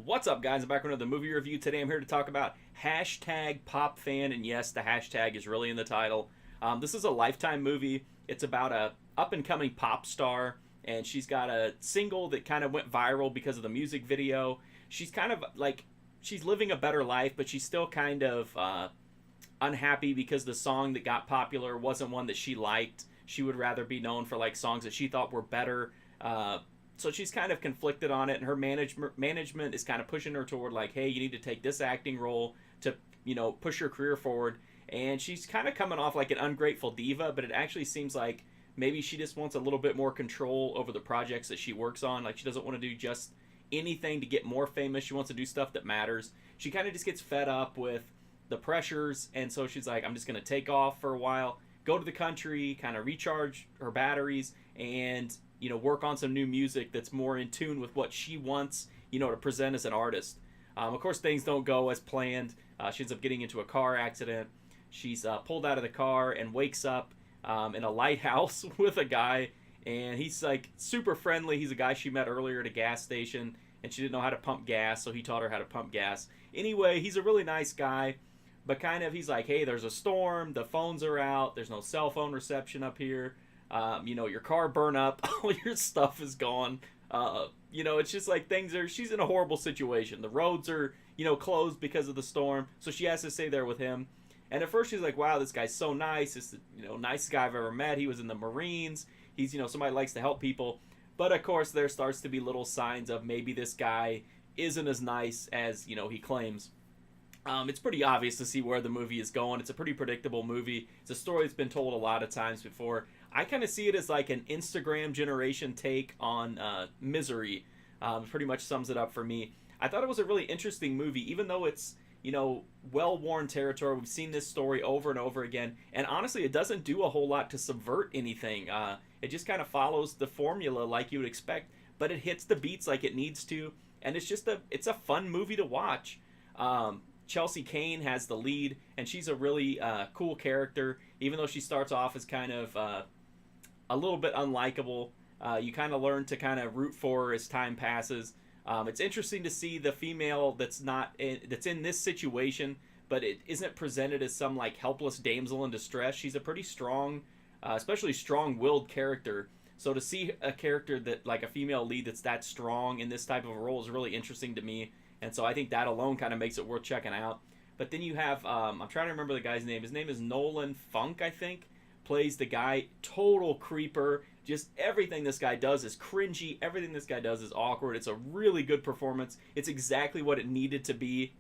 What's up, guys? I'm back with another movie review. Today I'm here to talk about hashtag pop fan, and yes, the hashtag is really in the title. This is a Lifetime movie. It's about a up-and-coming pop star, and she's got a single that kind of went viral because of the music video. She's kind of like, she's living a better life, but she's still kind of unhappy because the song that got popular wasn't one that she liked. She would rather be known for like songs that she thought were better. So she's kind of conflicted on it, and her management is kind of pushing her toward like, hey, you need to take this acting role to push your career forward. And she's kind of coming off like an ungrateful diva, but it actually seems like maybe she just wants a little bit more control over the projects that she works on. Like, she doesn't want to do just anything to get more famous. She wants to do stuff that matters. She kind of just gets fed up with the pressures, and so she's like, I'm just going to take off for a while, go to the country, kind of recharge her batteries, and work on some new music that's more in tune with what she wants, to present as an artist. Of course, things don't go as planned. She ends up getting into a car accident. She's pulled out of the car and wakes up in a lighthouse with a guy, and he's like super friendly. He's a guy she met earlier at a gas station, and she didn't know how to pump gas, so he taught her how to pump gas. Anyway, he's a really nice guy, but kind of he's like, hey, there's a storm, the phones are out, there's no cell phone reception up here. Your car burned up, all your stuff is gone. It's just like she's in a horrible situation. The roads are, closed because of the storm, so she has to stay there with him. And at first she's like, wow, this guy's so nice. This nicest guy I've ever met. He was in the Marines. He's, somebody likes to help people. But of course, there starts to be little signs of maybe this guy isn't as nice as, he claims. It's pretty obvious to see where the movie is going. It's a pretty predictable movie. It's a story that's been told a lot of times before. I kind of see it as like an Instagram generation take on Misery. Pretty much sums it up for me. I thought it was a really interesting movie, even though it's, well-worn territory. We've seen this story over and over again. And honestly, it doesn't do a whole lot to subvert anything. It just kind of follows the formula like you would expect, but it hits the beats like it needs to. And it's a fun movie to watch. Chelsea Kane has the lead, and she's a really cool character, even though she starts off as kind of a little bit unlikable. You kind of learn to kind of root for her as time passes. It's interesting to see the female that's in this situation, but it isn't presented as some like helpless damsel in distress. She's a pretty strong, especially strong-willed character. So to see a character that like a female lead that's that strong in this type of a role is really interesting to me. And so I think that alone kind of makes it worth checking out. But then you have, I'm trying to remember the guy's name. His name is Nolan Funk, I think. Plays the guy, total creeper. Just everything this guy does is cringy. Everything this guy does is awkward. It's a really good performance. It's exactly what it needed to be.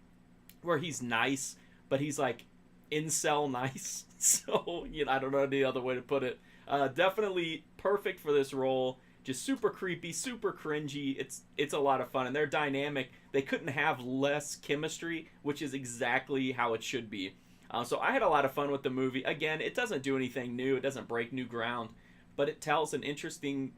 Where he's nice, but he's like incel nice. So, I don't know any other way to put it. Definitely perfect for this role. Just super creepy, super cringy. It's a lot of fun, and they're dynamic. They couldn't have less chemistry, which is exactly how it should be. So I had a lot of fun with the movie. Again, it doesn't do anything new. It doesn't break new ground, but it tells an interesting,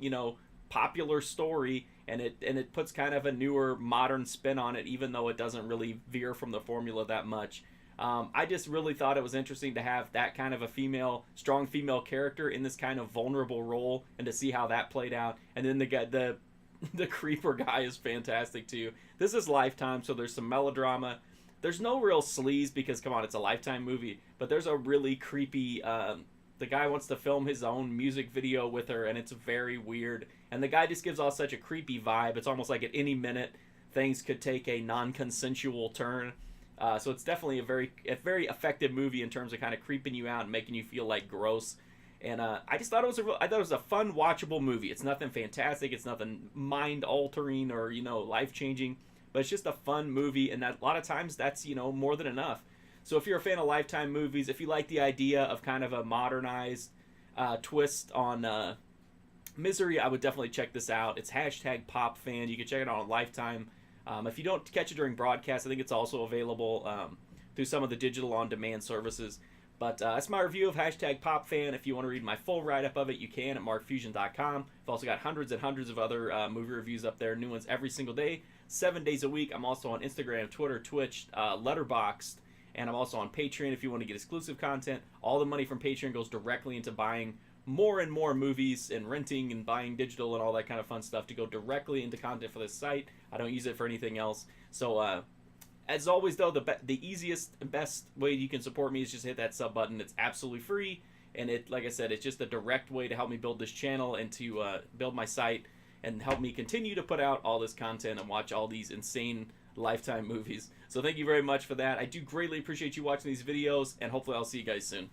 popular story, and it puts kind of a newer, modern spin on it, even though it doesn't really veer from the formula that much. I just really thought it was interesting to have that kind of a strong female character in this kind of vulnerable role, and to see how that played out. And then the creeper guy is fantastic too. This is Lifetime, so there's some melodrama. There's no real sleaze because, come on, it's a Lifetime movie. But there's a really creepy. The guy wants to film his own music video with her, and it's very weird. And the guy just gives off such a creepy vibe. It's almost like at any minute things could take a non-consensual turn. So it's definitely a very effective movie in terms of kind of creeping you out and making you feel like gross. And I just thought it was a fun, watchable movie. It's nothing fantastic. It's nothing mind altering or life changing, but it's just a fun movie. And that a lot of times that's more than enough. So if you're a fan of Lifetime movies, if you like the idea of kind of a modernized twist on Misery, I would definitely check this out. It's hashtag pop fan. You can check it out on Lifetime. If you don't catch it during broadcast, I think it's also available through some of the digital on-demand services. But that's my review of hashtag PopFan. If you want to read my full write-up of it, you can at markfusion.com. I've also got hundreds and hundreds of other movie reviews up there, new ones every single day, 7 days a week. I'm also on Instagram, Twitter, Twitch, Letterboxd, and I'm also on Patreon if you want to get exclusive content. All the money from Patreon goes directly into buying more and more movies and renting and buying digital and all that kind of fun stuff to go directly into content for this site. I don't use it for anything else. So as always, though, the easiest and best way you can support me is just hit that sub button. It's absolutely free, and like I said, it's just a direct way to help me build this channel and to build my site and help me continue to put out all this content and watch all these insane Lifetime movies. So thank you very much for that. I do greatly appreciate you watching these videos, and hopefully I'll see you guys soon.